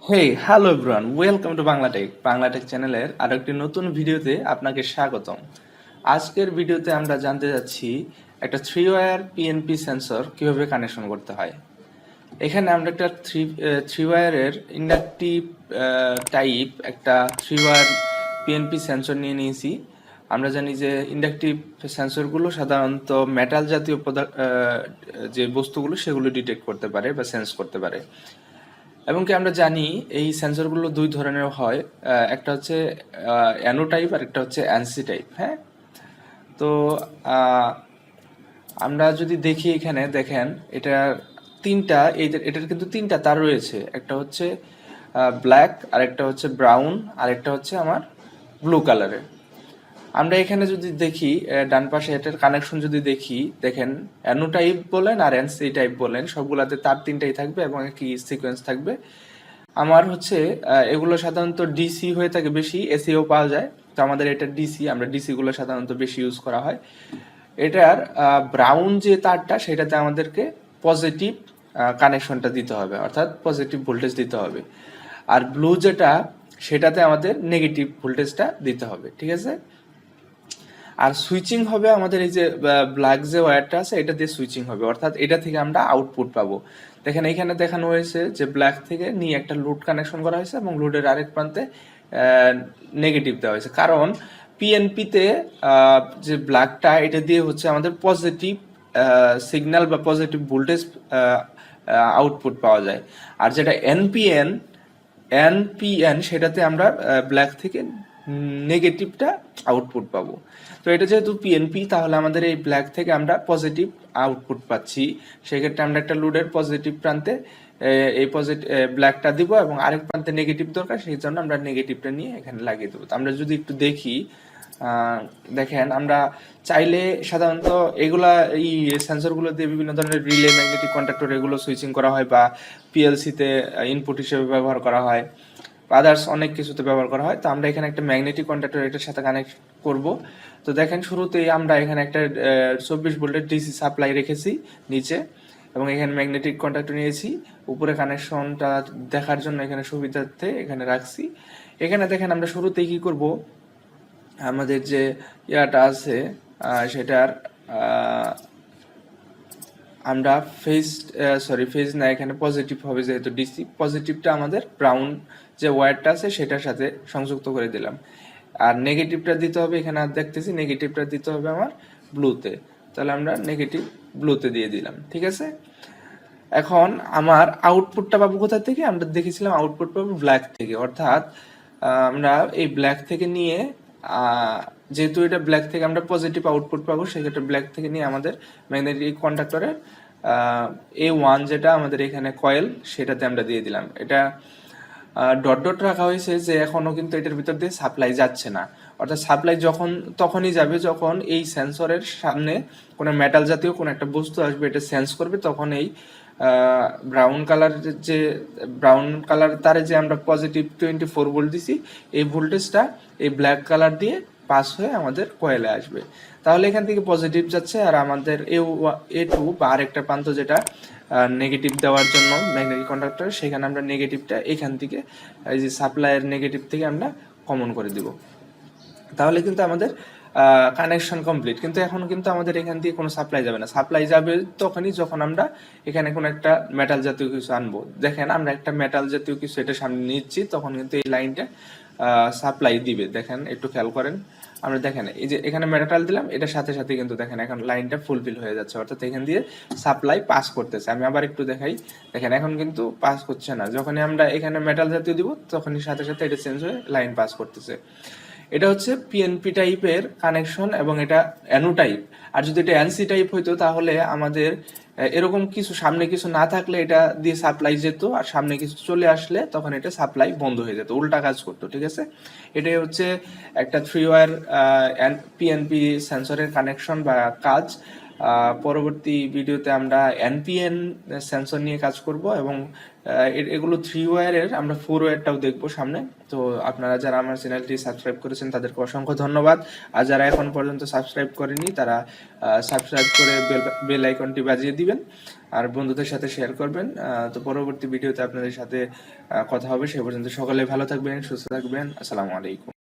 Hello everyone, welcome to Bangla Tech চ্যানেলের আরো একটি নতুন ভিডিওতে আপনাকে স্বাগতম। আজকের ভিডিওতে আমরা জানতে যাচ্ছি একটা থ্রি ওয়্যার পিএনপি সেন্সর কিভাবে কানেকশন করতে হয়। এখানে আমরা একটা থ্রি ওয়্যারের ইন্ডাকটিভ টাইপ একটা থ্রি ওয়্যার পিএনপি সেন্সর নিয়ে নিয়েছি। আমরা জানি যে ইন্ডাকটিভ সেন্সরগুলো সাধারণত মেটাল জাতীয় যে বস্তুগুলো সেগুলো ডিটেক্ট করতে পারে বা সেন্স করতে পারে। এবং কি আমরা জানি এই সেন্সরগুলো দুই ধরনের হয়, একটা হচ্ছে অ্যানো টাইপ আর একটা হচ্ছে অ্যানসি টাইপ। হ্যাঁ, তো আহ, আমরা যদি দেখি এখানে দেখেন এটা এটার কিন্তু তিনটা তার রয়েছে। একটা হচ্ছে ব্ল্যাক, আর একটা হচ্ছে ব্রাউন, আর একটা হচ্ছে আমার ব্লু কালারের। আমরা এখানে যদি দেখি ডান পাশে এটার কানেকশন যদি দেখি, দেখেন অ্যানো টাইপ বলেন আর এনসি টাইপ বলেন, সবগুলাতে তার তিনটাই থাকবে এবং একই সিকোয়েন্স থাকবে। আমার হচ্ছে এগুলো সাধারণত ডিসি হয়ে থাকে, বেশি এসিও পাওয়া যায়। তো আমাদের এটা ডিসি, আমরা ডিসি গুলো সাধারণত বেশি ইউজ করা হয়। এটার ব্রাউন যে তারটা সেটাতে আমাদেরকে পজিটিভ কানেকশনটা দিতে হবে, অর্থাৎ পজিটিভ ভোল্টেজ দিতে হবে। আর ব্লু যেটা সেটাতে আমাদের নেগেটিভ ভোল্টেজটা দিতে হবে, ঠিক আছে। আর সুইচিং হবে আমাদের এই যে ব্ল্যাক যে ওয়্যারটা আছে এটা দিয়ে সুইচিং হবে, অর্থাৎ এটা থেকে আমরা আউটপুট পাবো। দেখেন এখানে দেখানো হয়েছে যে ব্ল্যাক থেকে নিয়ে একটা লোড কানেকশন করা হয়েছে এবং লোডের আরেক প্রান্তে নেগেটিভ দেওয়া হয়েছে, কারণ পিএনপিতে যে ব্ল্যাকটা এটা দিয়ে হচ্ছে আমাদের পজিটিভ সিগন্যাল বা পজিটিভ ভোল্টেজ আউটপুট পাওয়া যায়। আর যেটা এনপিএন সেটাতে আমরা ব্ল্যাক থেকে নেগেটিভটা আউটপুট পাবো। তো এটা যেহেতু পিএনপি, তাহলে আমাদের এই ব্ল্যাক থেকে আমরা পজিটিভ আউটপুট পাচ্ছি। সেক্ষেত্রে আমরা একটা লোডের পজিটিভ প্রান্তে এই ব্ল্যাকটা দিব এবং আরেক প্রান্তে নেগেটিভ দরকার, সেই জন্য আমরা নেগেটিভটা নিয়ে এখানে লাগিয়ে দেবো। তো আমরা যদি একটু দেখি, দেখেন আমরা চাইলে সাধারণত এগুলা এই সেন্সরগুলো দিয়ে বিভিন্ন ধরনের রিলে, ম্যাগনেটিক কন্ডাক্টর এগুলো সুইচিং করা হয় বা পিএলসিতে ইনপুট হিসেবে ব্যবহার করা হয়, আদার্স অনেক কিছুতে ব্যবহার করা হয়। তো আমরা এখানে একটা ম্যাগনেটিক কন্ডাক্টর এটার সাথে কানেক্ট করব। তো দেখেন শুরুতেই আমরা এখানে একটা 24 ভোল্টের ডিসি সাপ্লাই রেখেছি নিচে, এবং এখানে ম্যাগনেটিক কন্ডাক্টর নিয়েছি উপরে কানেকশনটা দেখার জন্য, এখানে সুবিধার্থে এখানে রাখছি। এখানে দেখেন আমরা শুরুতেই কি করব, আমাদের যে ইয়াটা আছে সেটার আমরা ফেজ না, এখানে পজিটিভ হবে যেহেতু ডিসি, পজিটিভটা আমাদের ব্রাউন যে ওয়্যারটা আছে সেটার সাথে সংযুক্ত করে দিলাম। আর নেগেটিভটা দিতে হবে, এখানে আর দেখতেছি নেগেটিভটা দিতে হবে আমার ব্লুতে, তাহলে আমরা নেগেটিভ ব্লুতে দিয়ে দিলাম, ঠিক আছে। এখন আমার আউটপুটটা পাবো কোথা থেকে, আমরা দেখেছিলাম আউটপুট পাবো ব্ল্যাক থেকে, অর্থাৎ আমরা এই ব্ল্যাক থেকে নিয়ে যেহেতু এটা ব্ল্যাক থেকে আমরা পজিটিভ আউটপুট পাবো, সেক্ষেত্রে ব্ল্যাক থেকে নিয়ে আমাদের ম্যাগনেটিক কন্ডাক্টরের A1 যেটা আমাদের এখানে কয়েল, সেটাতে আমরা দিয়ে দিলাম। এটা ডট ডট রাখা হয়েছে যে এখনো কিন্তু এটার ভিতর দিয়ে সাপ্লাই যাচ্ছে না, অর্থাৎ সাপ্লাই তখনই যাবে যখন এই সেন্সরের সামনে কোনো মেটাল জাতীয় কোনো একটা বস্তু আসবে, এটা সেন্স করবে, তখন এই ব্রাউন কালার তারে যে আমরা পজিটিভ 24 ভোল্ট দিছি, এই ভোল্টেজটা এই ব্ল্যাক কালার দিয়ে পাস হয়ে আমাদের কয়েলে আসবে। তাহলে এখান থেকে পজিটিভ যাচ্ছে, আর আমাদের A2 বা আরেকটা প্রান্ত যেটা নেগেটিভ দেওয়ার জন্য ম্যাগনেটিক কন্ডাক্টর, সেখানে আমরা নেগেটিভটা এখান থেকে এই যে সাপ্লাইয়ের নেগেটিভ থেকে আমরা কমন করে দিব। তাহলে কিন্তু আমাদের কানেকশন কমপ্লিট। কিন্তু এখন কিন্তু আমাদের এখান থেকে কোনো সাপ্লাই যাবে না, সাপ্লাই যাবে তখনই যখন আমরা এখানে কোনো একটা মেটাল জাতীয় কিছু আনবো। দেখেন আমরা একটা মেটাল জাতীয় কিছু এটা সামনে নিচ্ছি, তখন কিন্তু এই লাইনটা সাপ্লাই দিবে। দেখেন একটু খেয়াল করেন, আমরা দেখেন এই যে এখানে মেটাল দিলাম, এটার সাথে সাথে কিন্তু দেখেন এখন লাইনটা ফুলফিল হয়ে যাচ্ছে, অর্থাৎ এখান দিয়ে সাপ্লাই পাস করতেছে। আমি আবার একটু দেখাই, দেখেন এখন কিন্তু পাস হচ্ছে না, যখনই আমরা এখানে মেটাল জাতীয় দিব তখনই সাথে সাথে এটা চেঞ্জ হয়ে লাইন পাস করতেছে। এটা হচ্ছে পিএনপি টাইপের কানেকশন এবং এটা অ্যানো টাইপ। আর যদি এটা এনসি টাইপ হইতো তাহলে আমাদের এরকম কিছু সামনে কিছু না থাকলে এটা দিয়ে সাপ্লাই যেত, আর সামনে কিছু চলে আসলে তখন এটা সাপ্লাই বন্ধ হয়ে যেত, উল্টা কাজ করতো, ঠিক আছে। এটাই হচ্ছে একটা থ্রি ওয়্যার পিএনপি সেন্সরের কানেকশন বা কাজ। পরবর্তী ভিডিওতে আমরা এনপিএন সেন্সর নিয়ে কাজ করব এবং এগুলো 3 ওয়্যারের আমরা 4 ওয়্যারটাও দেখব সামনে। তো আপনারা যারা আমার চ্যানেলটি সাবস্ক্রাইব করেছেন তাদেরকে অসংখ্য ধন্যবাদ। আর যারা এখন পর্যন্ত সাবস্ক্রাইব করেনি তারা সাবস্ক্রাইব করে বেল আইকনটি বাজিয়ে দিবেন আর বন্ধুদের সাথে শেয়ার করবেন। তো পরবর্তী ভিডিওতে আপনাদের সাথে কথা হবে। সে পর্যন্ত সকলে ভালো থাকবেন, সুস্থ থাকবেন। আসসালামু আলাইকুম।